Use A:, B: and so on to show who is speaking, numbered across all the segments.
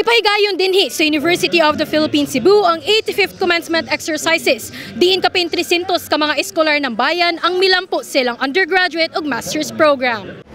A: Gipahigayon dinhi sa University of the Philippines Cebu ang 85th commencement exercises. Diin kapin 300 ka mga eskolar ng bayan ang milampo silang undergraduate ug master's program.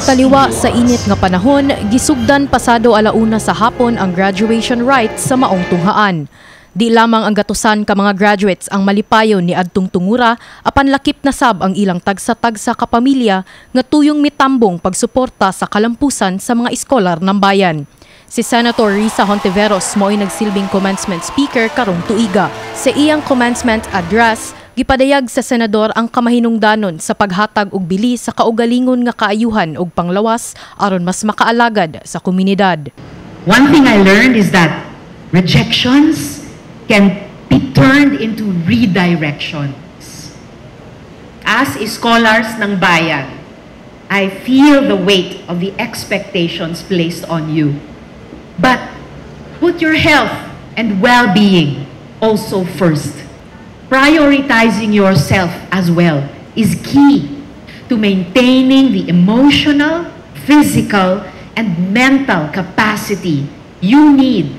A: Taliwa sa init nga panahon, gisugdan pasado alauna sa hapon ang graduation rites sa maong tunghaan. Di lamang ang gatusan ka mga graduates ang malipayon ni adtong tungura, apan lakip na sab ang ilang tagsa-tagsa ka pamilya nga tuyong mitambong pagsuporta sa kalampusan sa mga eskolar ng bayan. Si Senator Risa Hontiveros mo'y nagsilbing commencement speaker karong tuiga. Sa iyang commencement address, gipadayag sa senador ang kamahinungdanon sa paghatag og bili sa kaugalingon nga kaayuhan ug panglawas aron mas makaalagad sa komunidad.
B: One thing I learned is that rejections can be turned into redirections. As scholars ng bayan, I feel the weight of the expectations placed on you. But put your health and well-being also first. Prioritizing yourself as well is key to maintaining the emotional, physical, and mental capacity you need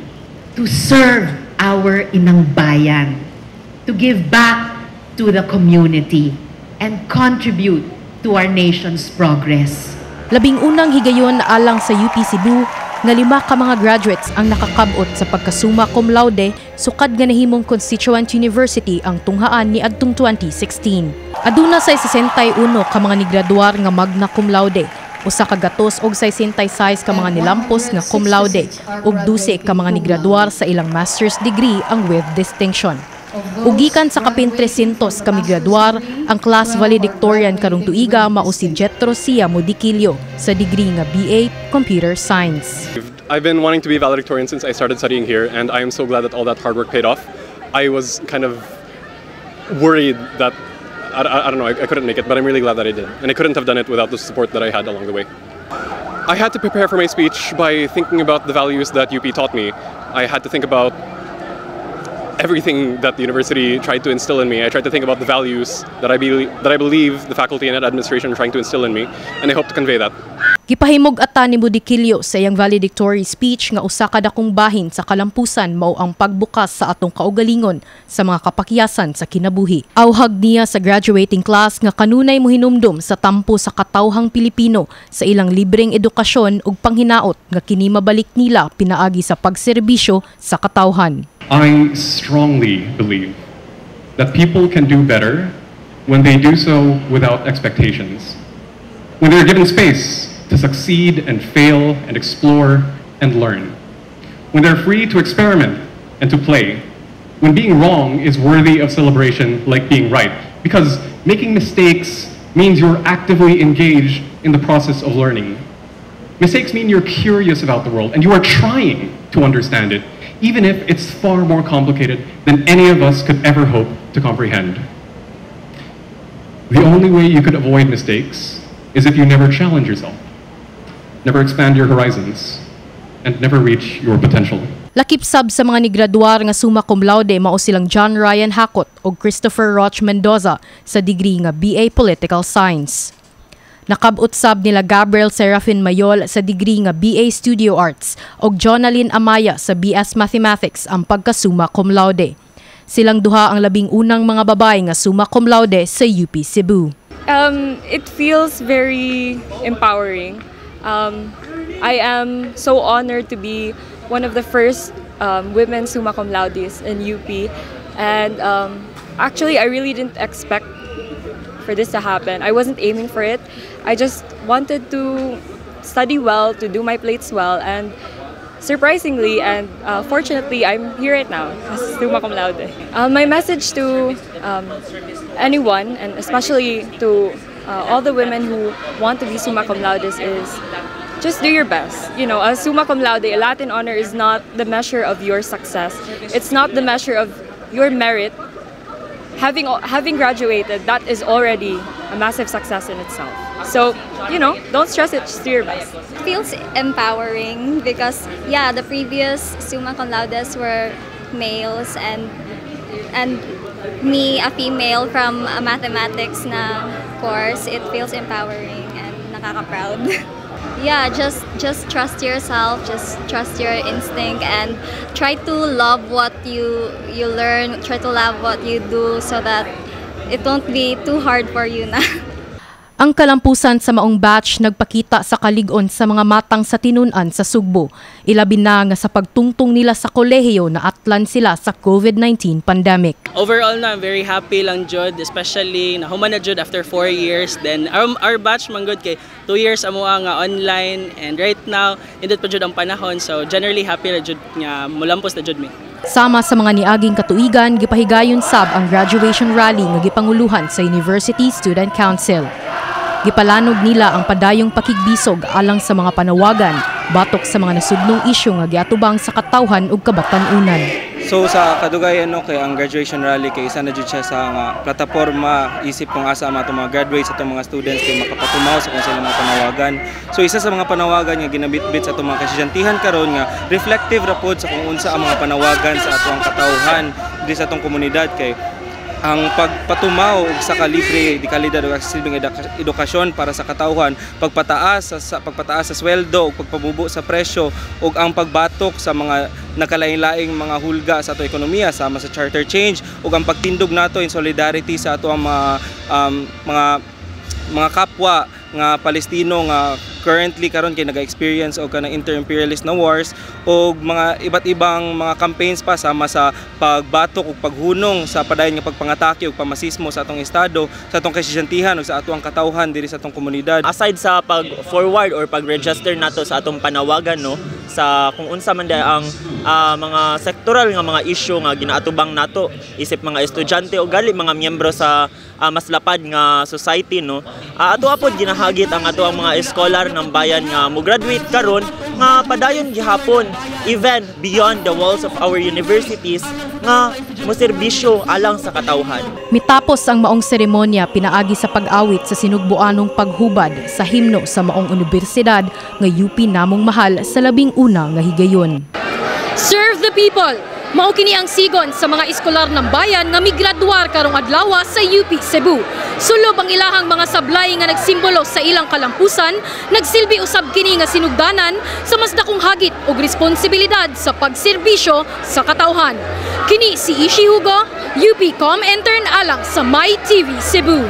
B: to serve our inang bayan, to give back to the community, and contribute to our nation's progress.
A: Labing unang higayon alang sa UP Cebu, nga 5 ka mga graduates ang nakakabot sa pagkasuma cum laude sukad nga nahimong Constituent University ang tunghaan ni adtong 2016. Aduna sa 61 ka mga nigraduar nga magna cum laude, usa ka gatos og 66 ka mga nilampos nga cum laude ug 12 ka mga nigraduar sa ilang master's degree ang with distinction. Ugikan sa kapin 300 ka migraduar, ang class valedictorian karong tuiga mao si Jetro Sia Modikilio sa degree nga BA Computer Science.
C: I've been wanting to be a valedictorian since I started studying here, and I am so glad that all that hard work paid off. I was kind of worried that I don't know, I couldn't make it, but I'm really glad that I did. And I couldn't have done it without the support that I had along the way. I had to prepare for my speech by thinking about the values that UP taught me. I had to think about everything that the university tried to instill in me. I tried to think about the values that I believe the faculty and administration are trying to instill in me, and I hope to convey that.
A: Gipahimog ata ni Modikilio sa iyang valedictory speech nga usa ka dakong bahin sa kalampusan mao ang pagbukas sa atong kaugalingon sa mga kapakyasan sa kinabuhi. Awhag niya sa graduating class nga kanunay mohinumdum sa tampo sa katawhang Pilipino sa ilang libreng edukasyon ug panghinaot nga kini mabalik nila pinaagi sa pagserbisyo sa katawhan.
D: I strongly believe that people can do better when they do so without expectations. When they're given space to succeed and fail and explore and learn. When they're free to experiment and to play. When being wrong is worthy of celebration like being right. Because making mistakes means you're actively engaged in the process of learning. Mistakes mean you're curious about the world and you are trying to understand it, even if it's far more complicated than any of us could ever hope to comprehend. The only way you could avoid mistakes is if you never challenge yourself, never expand your horizons, and never reach your potential.
A: Lakip sab sa mga nigraduar nga summa cum laude mao silang John Ryan Hakot ug Christopher Roch Mendoza sa degree nga BA Political Science. Nakabot sab nila Gabriel Serafin Mayol sa degree nga BA Studio Arts ug Jonalyn Amaya sa BS Mathematics ang pagkasumma cum laude. Silang duha ang labing unang mga babae nga summa cum laude sa UP Cebu.
E: It feels very empowering. I am so honored to be one of the first women summa cum laudes in UP, and actually I really didn't expect for this to happen. I wasn't aiming for it. I just wanted to study well, to do my plates well, and surprisingly and fortunately, I'm here right now as summa cum laude. My message to anyone, and especially to all the women who want to be summa cum laudes, is just do your best. You know, a summa cum laude, a Latin honor, is not the measure of your success. It's not the measure of your merit. Having graduated, that is already a massive success in itself. So, you know, don't stress it, just do your best.
F: It feels empowering because, yeah, the previous summa cum laudes were males, and me, a female from a mathematics na course, it feels empowering and nakaka-proud. Yeah, just trust yourself, just trust your instinct, and try to love what you learn, try to love what you do so that it won't be too hard for you na.
A: Ang kalampusan sa maong batch nagpakita sa kalig-on sa mga matang sa tinun-an sa Sugbo. Ilabi na nga sa pagtungtong nila sa kolehiyo na atlan sila sa COVID-19 pandemic.
G: Overall na, I'm very happy lang jud, especially na human na jud after 4 years. Then our batch man good kay 2 years amo nga online, and right now indot pa jud ang panahon, so generally happy ra jud nga mulampos na jud mi.
A: Sama sa mga niaging katuigan, gipahigayon sab ang graduation rally nga gipanguluhan sa University Student Council. Gipalanog nila ang padayong pakigbisog alang sa mga panawagan, batok sa mga nasudnong isyu nga giatubang sa katawhan ug kabatan-unan.
H: So sa kadugay kay ang graduation rally kay isa na jud siya sa nga plataporma isip kung asa ang mga graduates atong mga students kay makapatumaw sa kung sila mga panawagan. So isa sa mga panawagan nga ginabitbit sa atong mga kaestudyantihan karon nga reflective ra pod sa kung unsa ang mga panawagan sa atong katawhan diri sa atong komunidad kay ang pagpatumaw og sa kalibre di kalidad ug silbing edukasyon para sa katawhan, pagpataas sa sweldo ug pagpabubo sa presyo ug ang pagbatok sa mga nakalain-laing mga hulga sa ato ekonomiya sama sa charter change ug ang pagtindog nato in solidarity sa ato ang mga kapwa nga Palestino nga currently karon kay naga-experience og kanang inter-imperialist na wars o mga iba't ibang mga campaigns pa sama sa pagbatok ug paghunong sa padayon nga pagpangatake ug pamasismo sa atong estado, sa atong kaestudyantihan ug sa atong katawhan diri sa atong komunidad.
I: Aside sa pag-forward or pag-register nato sa atong panawagan no sa kung unsa man ang mga sektoral nga mga issue nga ginaatubang nato isip mga estudyante o gali mga miyembro sa mas lapad nga society no, ato apod ginahagit ang ato ang mga scholar ng bayan nga mo graduate karon nga padayon gihapon even beyond the walls of our universities nga moserbisyo alang sa katawhan.
A: Mitapos ang maong seremonya, pinaagi sa pag-awit sa sinugbuanong paghubad sa himno sa maong universidad nga UP namong mahal sa labing una nga higayon.
J: Serve the people! Mao kini ang sigon sa mga eskolar ng bayan nga migraduar karong adlaw sa UP Cebu. Sulob ang ilahang mga sablay nga nagsimbolo sa ilang kalampusan, nagsilbi usab kini nga sinugdanan sa mas dakong hagit ug responsibilidad sa pagserbisyo sa katawhan. Kini si Ishi Hugo, UP Com intern alang sa My TV Cebu.